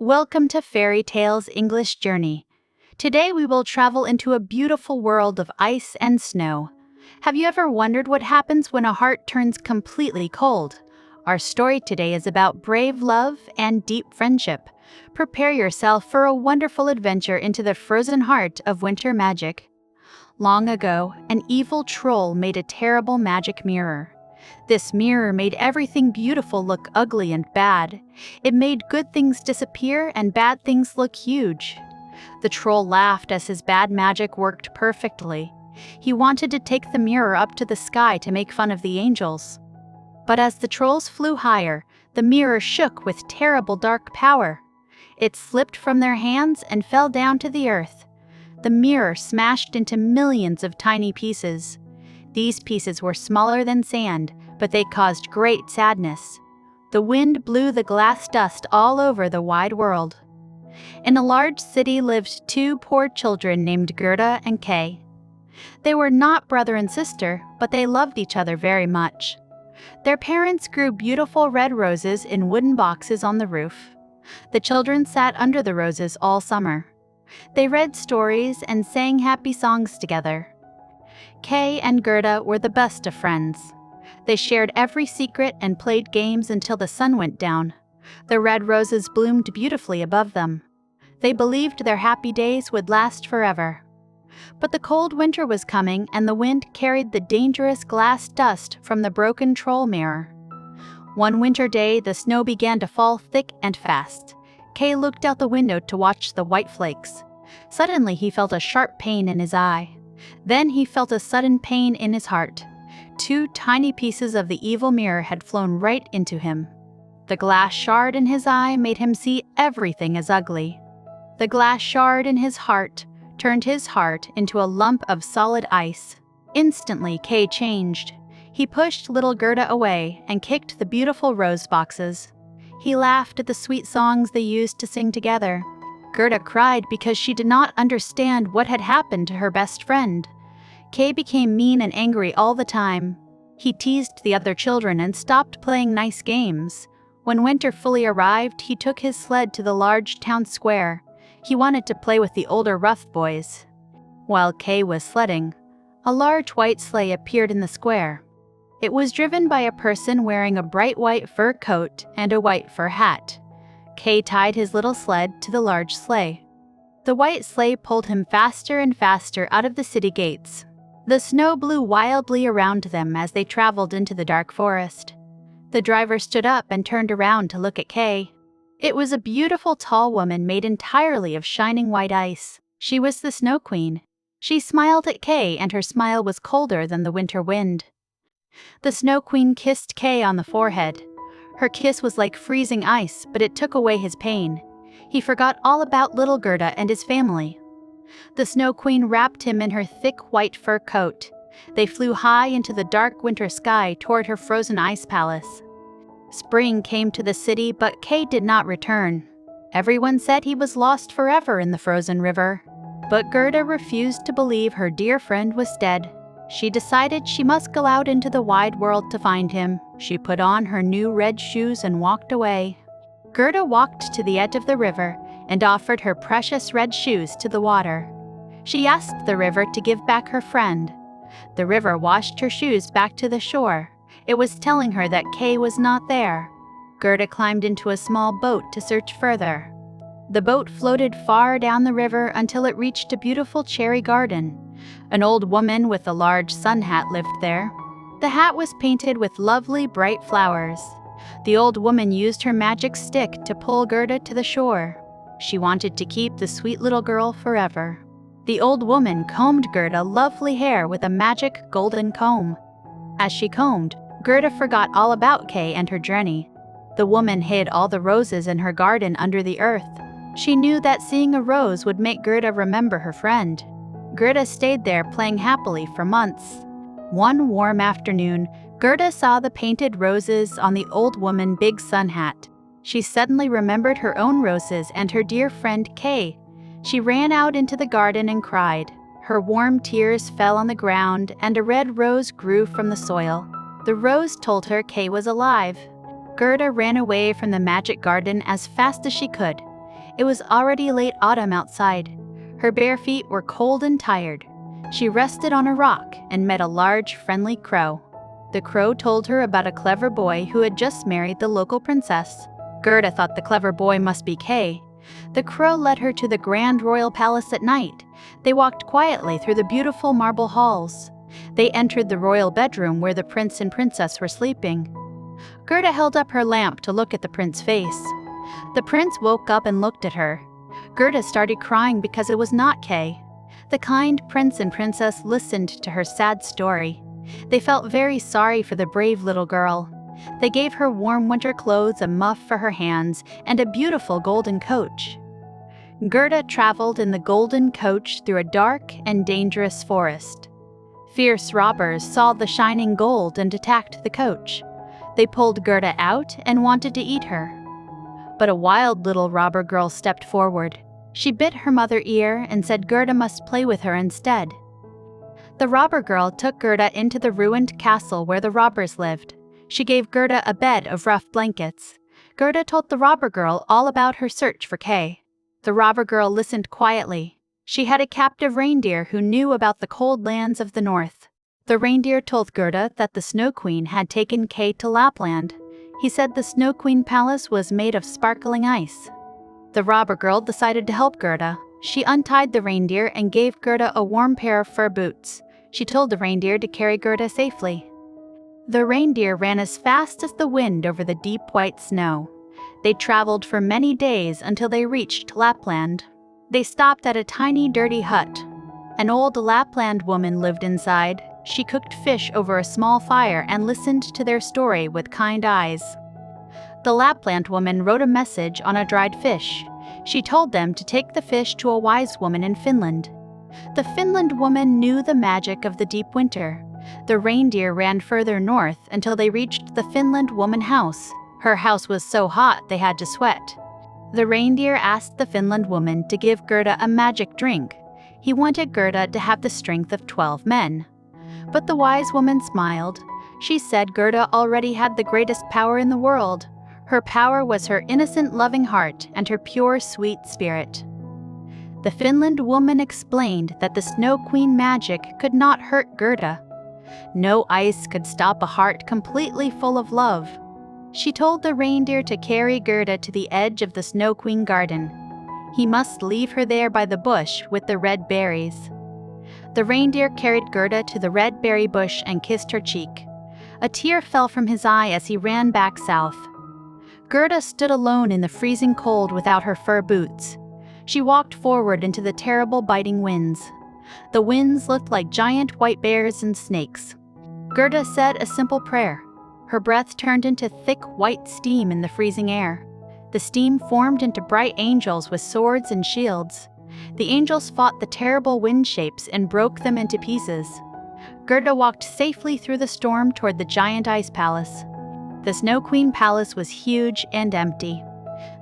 Welcome to Fairy Tales English Journey. Today we will travel into a beautiful world of ice and snow. Have you ever wondered what happens when a heart turns completely cold? Our story today is about brave love and deep friendship. Prepare yourself for a wonderful adventure into the frozen heart of winter magic. Long ago, an evil troll made a terrible magic mirror. This mirror made everything beautiful look ugly and bad. It made good things disappear and bad things look huge. The troll laughed as his bad magic worked perfectly. He wanted to take the mirror up to the sky to make fun of the angels. But as the trolls flew higher, the mirror shook with terrible dark power. It slipped from their hands and fell down to the earth. The mirror smashed into millions of tiny pieces. These pieces were smaller than sand, but they caused great sadness. The wind blew the glass dust all over the wide world. In a large city lived two poor children named Gerda and Kay. They were not brother and sister, but they loved each other very much. Their parents grew beautiful red roses in wooden boxes on the roof. The children sat under the roses all summer. They read stories and sang happy songs together. Kay and Gerda were the best of friends. They shared every secret and played games until the sun went down. The red roses bloomed beautifully above them. They believed their happy days would last forever. But the cold winter was coming, and the wind carried the dangerous glass dust from the broken troll mirror. One winter day, the snow began to fall thick and fast. Kay looked out the window to watch the white flakes. Suddenly, he felt a sharp pain in his eye. Then he felt a sudden pain in his heart. Two tiny pieces of the evil mirror had flown right into him. The glass shard in his eye made him see everything as ugly. The glass shard in his heart turned his heart into a lump of solid ice. Instantly, Kay changed. He pushed little Gerda away and kicked the beautiful rose boxes. He laughed at the sweet songs they used to sing together. Gerda cried because she did not understand what had happened to her best friend. Kay became mean and angry all the time. He teased the other children and stopped playing nice games. When winter fully arrived, he took his sled to the large town square. He wanted to play with the older rough boys. While Kay was sledding, a large white sleigh appeared in the square. It was driven by a person wearing a bright white fur coat and a white fur hat. Kay tied his little sled to the large sleigh. The white sleigh pulled him faster and faster out of the city gates. The snow blew wildly around them as they traveled into the dark forest. The driver stood up and turned around to look at Kay. It was a beautiful tall woman made entirely of shining white ice. She was the Snow Queen. She smiled at Kay, and her smile was colder than the winter wind. The Snow Queen kissed Kay on the forehead. Her kiss was like freezing ice, but it took away his pain. He forgot all about little Gerda and his family. The Snow Queen wrapped him in her thick white fur coat. They flew high into the dark winter sky toward her frozen ice palace. Spring came to the city, but Kay did not return. Everyone said he was lost forever in the frozen river. But Gerda refused to believe her dear friend was dead. She decided she must go out into the wide world to find him. She put on her new red shoes and walked away. Gerda walked to the edge of the river and offered her precious red shoes to the water. She asked the river to give back her friend. The river washed her shoes back to the shore. It was telling her that Kay was not there. Gerda climbed into a small boat to search further. The boat floated far down the river until it reached a beautiful cherry garden. An old woman with a large sun hat lived there. The hat was painted with lovely bright flowers. The old woman used her magic stick to pull Gerda to the shore. She wanted to keep the sweet little girl forever. The old woman combed Gerda's lovely hair with a magic golden comb. As she combed, Gerda forgot all about Kay and her journey. The woman hid all the roses in her garden under the earth. She knew that seeing a rose would make Gerda remember her friend. Gerda stayed there playing happily for months. One warm afternoon, Gerda saw the painted roses on the old woman's big sun hat. She suddenly remembered her own roses and her dear friend Kay. She ran out into the garden and cried. Her warm tears fell on the ground, and a red rose grew from the soil. The rose told her Kay was alive. Gerda ran away from the magic garden as fast as she could. It was already late autumn outside. Her bare feet were cold and tired. She rested on a rock and met a large, friendly crow. The crow told her about a clever boy who had just married the local princess. Gerda thought the clever boy must be Kay. The crow led her to the grand royal palace at night. They walked quietly through the beautiful marble halls. They entered the royal bedroom where the prince and princess were sleeping. Gerda held up her lamp to look at the prince's face. The prince woke up and looked at her. Gerda started crying because it was not Kay. The kind prince and princess listened to her sad story. They felt very sorry for the brave little girl. They gave her warm winter clothes, a muff for her hands, and a beautiful golden coach. Gerda traveled in the golden coach through a dark and dangerous forest. Fierce robbers saw the shining gold and attacked the coach. They pulled Gerda out and wanted to eat her. But a wild little robber girl stepped forward. She bit her mother's ear and said Gerda must play with her instead. The robber girl took Gerda into the ruined castle where the robbers lived. She gave Gerda a bed of rough blankets. Gerda told the robber girl all about her search for Kay. The robber girl listened quietly. She had a captive reindeer who knew about the cold lands of the north. The reindeer told Gerda that the Snow Queen had taken Kay to Lapland. He said the Snow Queen palace was made of sparkling ice. The robber girl decided to help Gerda. She untied the reindeer and gave Gerda a warm pair of fur boots. She told the reindeer to carry Gerda safely. The reindeer ran as fast as the wind over the deep white snow. They traveled for many days until they reached Lapland. They stopped at a tiny dirty hut. An old Lapland woman lived inside. She cooked fish over a small fire and listened to their story with kind eyes. The Lapland woman wrote a message on a dried fish. She told them to take the fish to a wise woman in Finland. The Finland woman knew the magic of the deep winter. The reindeer ran further north until they reached the Finland woman house. Her house was so hot they had to sweat. The reindeer asked the Finland woman to give Gerda a magic drink. He wanted Gerda to have the strength of 12 men. But the wise woman smiled. She said Gerda already had the greatest power in the world. Her power was her innocent, loving heart and her pure, sweet spirit. The Finland woman explained that the Snow Queen magic could not hurt Gerda. No ice could stop a heart completely full of love. She told the reindeer to carry Gerda to the edge of the Snow Queen garden. He must leave her there by the bush with the red berries. The reindeer carried Gerda to the red berry bush and kissed her cheek. A tear fell from his eye as he ran back south. Gerda stood alone in the freezing cold without her fur boots. She walked forward into the terrible biting winds. The winds looked like giant white bears and snakes. Gerda said a simple prayer. Her breath turned into thick white steam in the freezing air. The steam formed into bright angels with swords and shields. The angels fought the terrible wind shapes and broke them into pieces. Gerda walked safely through the storm toward the giant ice palace. The Snow Queen palace was huge and empty.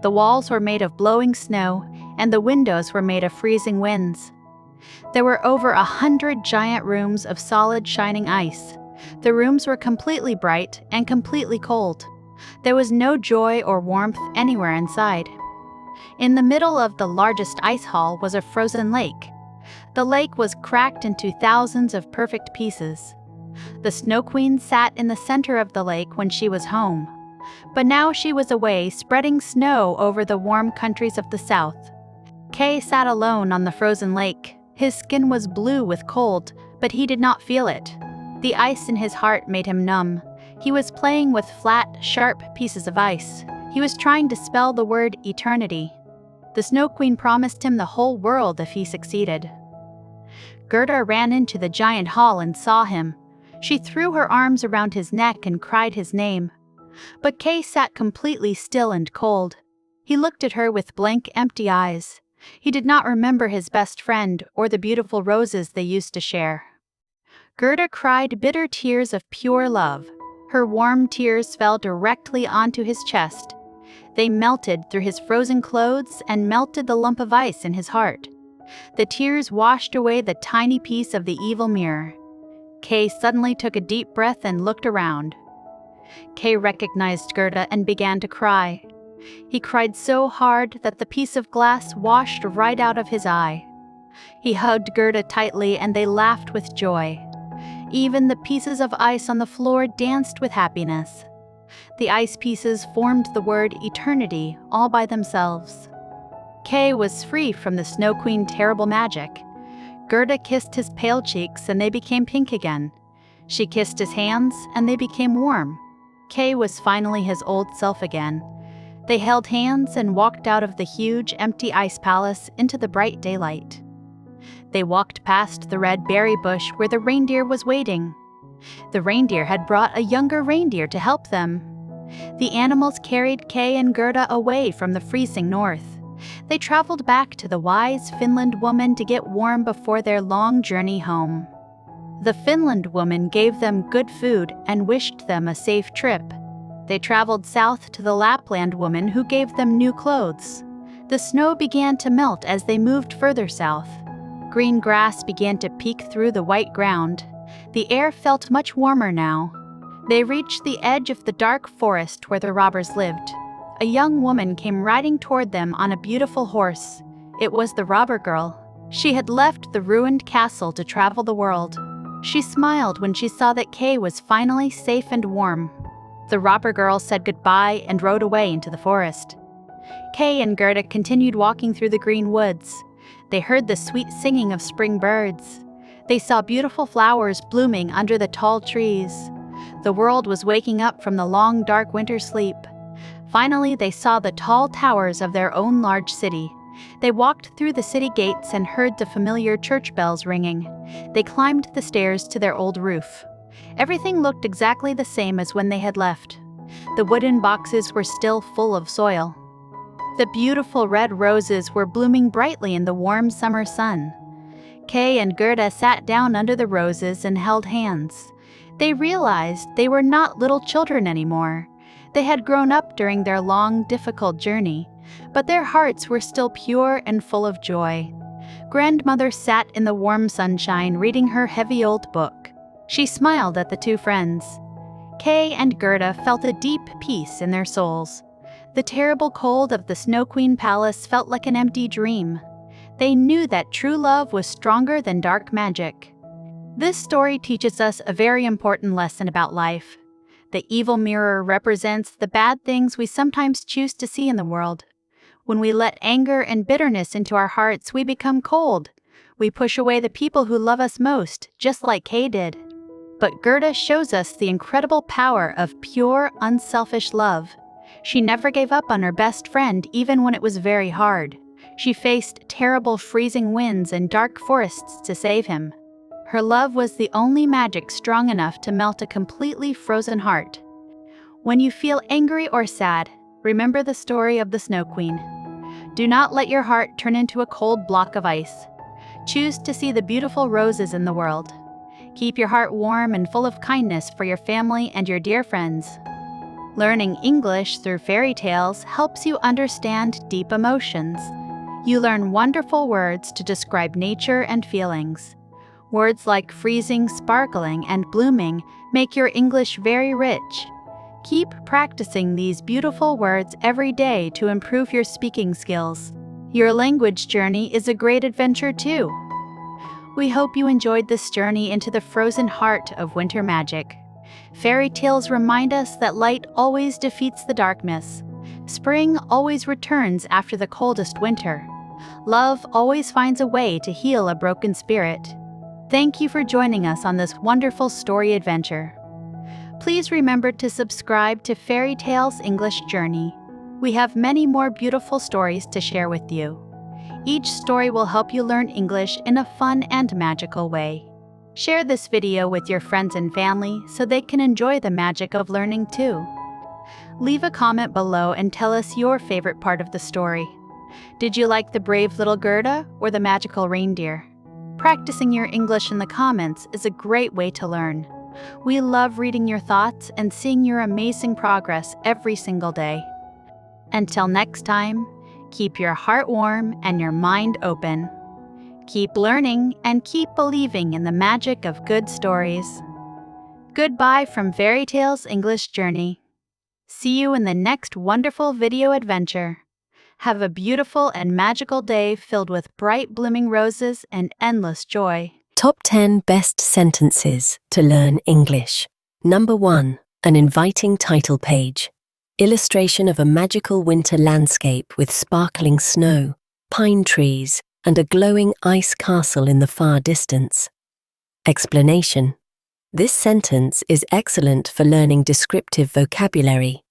The walls were made of blowing snow, and the windows were made of freezing winds. There were over 100 giant rooms of solid, shining ice. The rooms were completely bright and completely cold. There was no joy or warmth anywhere inside. In the middle of the largest ice hall was a frozen lake. The lake was cracked into thousands of perfect pieces. The Snow Queen sat in the center of the lake when she was home. But now she was away, spreading snow over the warm countries of the south. Kay sat alone on the frozen lake. His skin was blue with cold, but he did not feel it. The ice in his heart made him numb. He was playing with flat, sharp pieces of ice. He was trying to spell the word eternity. The Snow Queen promised him the whole world if he succeeded. Gerda ran into the giant hall and saw him. She threw her arms around his neck and cried his name. But Kay sat completely still and cold. He looked at her with blank, empty eyes. He did not remember his best friend or the beautiful roses they used to share. Gerda cried bitter tears of pure love. Her warm tears fell directly onto his chest. They melted through his frozen clothes and melted the lump of ice in his heart. The tears washed away the tiny piece of the evil mirror. Kay suddenly took a deep breath and looked around. Kay recognized Gerda and began to cry. He cried so hard that the piece of glass washed right out of his eye. He hugged Gerda tightly and they laughed with joy. Even the pieces of ice on the floor danced with happiness. The ice pieces formed the word eternity all by themselves. Kay was free from the Snow Queen's terrible magic. Gerda kissed his pale cheeks and they became pink again. She kissed his hands and they became warm. Kay was finally his old self again. They held hands and walked out of the huge, empty ice palace into the bright daylight. They walked past the red berry bush where the reindeer was waiting. The reindeer had brought a younger reindeer to help them. The animals carried Kay and Gerda away from the freezing north. They traveled back to the wise Finland woman to get warm before their long journey home. The Finland woman gave them good food and wished them a safe trip. They traveled south to the Lapland woman who gave them new clothes. The snow began to melt as they moved further south. Green grass began to peek through the white ground. The air felt much warmer now. They reached the edge of the dark forest where the robbers lived. A young woman came riding toward them on a beautiful horse. It was the robber girl. She had left the ruined castle to travel the world. She smiled when she saw that Kay was finally safe and warm. The robber girl said goodbye and rode away into the forest. Kay and Gerda continued walking through the green woods. They heard the sweet singing of spring birds. They saw beautiful flowers blooming under the tall trees. The world was waking up from the long, dark winter sleep. Finally, they saw the tall towers of their own large city. They walked through the city gates and heard the familiar church bells ringing. They climbed the stairs to their old roof. Everything looked exactly the same as when they had left. The wooden boxes were still full of soil. The beautiful red roses were blooming brightly in the warm summer sun. Kay and Gerda sat down under the roses and held hands. They realized they were not little children anymore. They had grown up during their long, difficult journey, but their hearts were still pure and full of joy. Grandmother sat in the warm sunshine reading her heavy old book. She smiled at the two friends. Kay and Gerda felt a deep peace in their souls. The terrible cold of the Snow Queen Palace felt like an empty dream. They knew that true love was stronger than dark magic. This story teaches us a very important lesson about life. The evil mirror represents the bad things we sometimes choose to see in the world. When we let anger and bitterness into our hearts, we become cold. We push away the people who love us most, just like Kay did. But Gerda shows us the incredible power of pure, unselfish love. She never gave up on her best friend even when it was very hard. She faced terrible freezing winds and dark forests to save him. Her love was the only magic strong enough to melt a completely frozen heart. When you feel angry or sad, remember the story of the Snow Queen. Do not let your heart turn into a cold block of ice. Choose to see the beautiful roses in the world. Keep your heart warm and full of kindness for your family and your dear friends. Learning English through fairy tales helps you understand deep emotions. You learn wonderful words to describe nature and feelings. Words like freezing, sparkling, and blooming make your English very rich. Keep practicing these beautiful words every day to improve your speaking skills. Your language journey is a great adventure too. We hope you enjoyed this journey into the frozen heart of winter magic. Fairy tales remind us that light always defeats the darkness. Spring always returns after the coldest winter. Love always finds a way to heal a broken spirit. Thank you for joining us on this wonderful story adventure. Please remember to subscribe to Fairy Tales English Journey. We have many more beautiful stories to share with you. Each story will help you learn English in a fun and magical way. Share this video with your friends and family so they can enjoy the magic of learning too. Leave a comment below and tell us your favorite part of the story. Did you like the brave little Gerda or the magical reindeer? Practicing your English in the comments is a great way to learn. We love reading your thoughts and seeing your amazing progress every single day. Until next time, keep your heart warm and your mind open. Keep learning and keep believing in the magic of good stories. Goodbye from Fairy Tales English Journey. See you in the next wonderful video adventure. Have a beautiful and magical day filled with bright blooming roses and endless joy. Top 10 Best Sentences to Learn English. Number 1. An inviting title page. Illustration of a magical winter landscape with sparkling snow, pine trees, and a glowing ice castle in the far distance. Explanation. This sentence is excellent for learning descriptive vocabulary.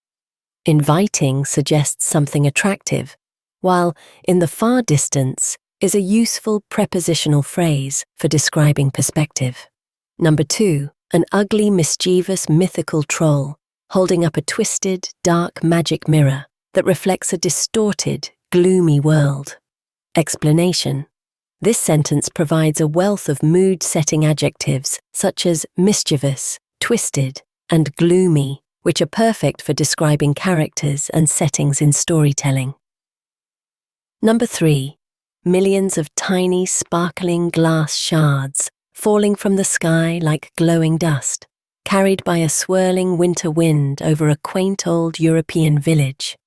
Inviting suggests something attractive, while in the far distance is a useful prepositional phrase for describing perspective. Number 2. An ugly, mischievous, mythical troll holding up a twisted, dark magic mirror that reflects a distorted, gloomy world. Explanation. This sentence provides a wealth of mood-setting adjectives such as mischievous, twisted, and gloomy, which are perfect for describing characters and settings in storytelling. Number 3. Millions of tiny, sparkling glass shards falling from the sky like glowing dust, carried by a swirling winter wind over a quaint old European village.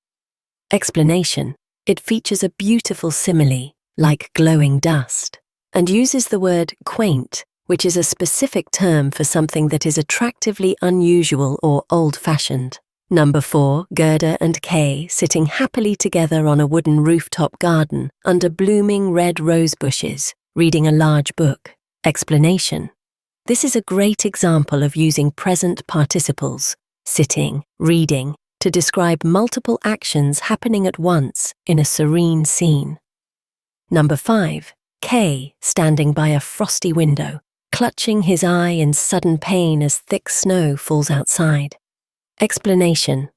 Explanation. It features a beautiful simile, like glowing dust, and uses the word quaint, which is a specific term for something that is attractively unusual or old-fashioned. Number 4. Gerda and Kay sitting happily together on a wooden rooftop garden under blooming red rose bushes, reading a large book. Explanation. This is a great example of using present participles, sitting, reading, to describe multiple actions happening at once in a serene scene. Number 5. Kay standing by a frosty window, clutching his eye in sudden pain as thick snow falls outside. Explanation.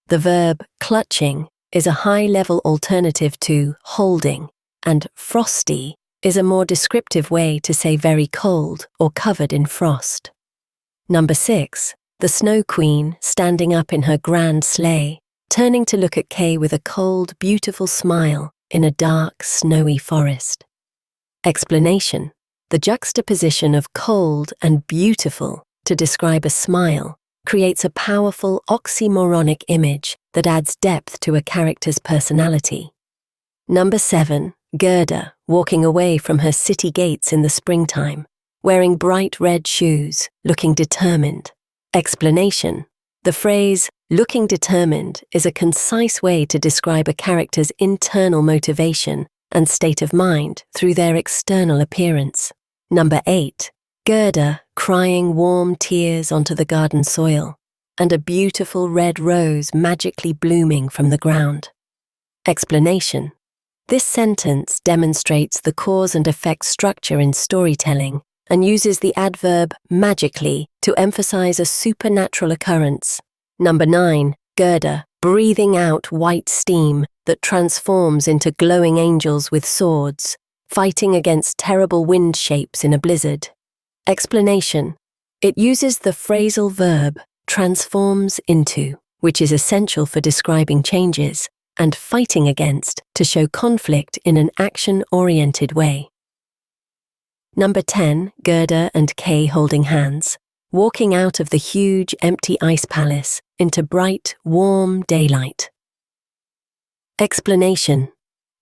The verb clutching is a high-level alternative to holding, and frosty is a more descriptive way to say very cold or covered in frost. Number 6. The Snow Queen standing up in her grand sleigh, turning to look at Kay with a cold, beautiful smile in a dark, snowy forest. Explanation. The juxtaposition of cold and beautiful to describe a smile creates a powerful oxymoronic image that adds depth to a character's personality. Number 7. Gerda walking away from her city gates in the springtime, wearing bright red shoes, looking determined. Explanation. The phrase, looking determined, is a concise way to describe a character's internal motivation and state of mind through their external appearance. Number 8. Gerda crying warm tears onto the garden soil, and a beautiful red rose magically blooming from the ground. Explanation. This sentence demonstrates the cause and effect structure in storytelling and uses the adverb magically to emphasize a supernatural occurrence. Number 9. Gerda breathing out white steam that transforms into glowing angels with swords, fighting against terrible wind shapes in a blizzard. Explanation. It uses the phrasal verb transforms into, which is essential for describing changes, and fighting against to show conflict in an action-oriented way. Number 10. Gerda and Kay holding hands, walking out of the huge empty ice palace into bright, warm daylight. Explanation.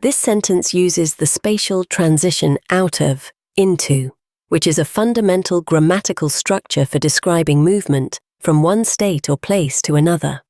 This sentence uses the spatial transition out of, into, which is a fundamental grammatical structure for describing movement from one state or place to another.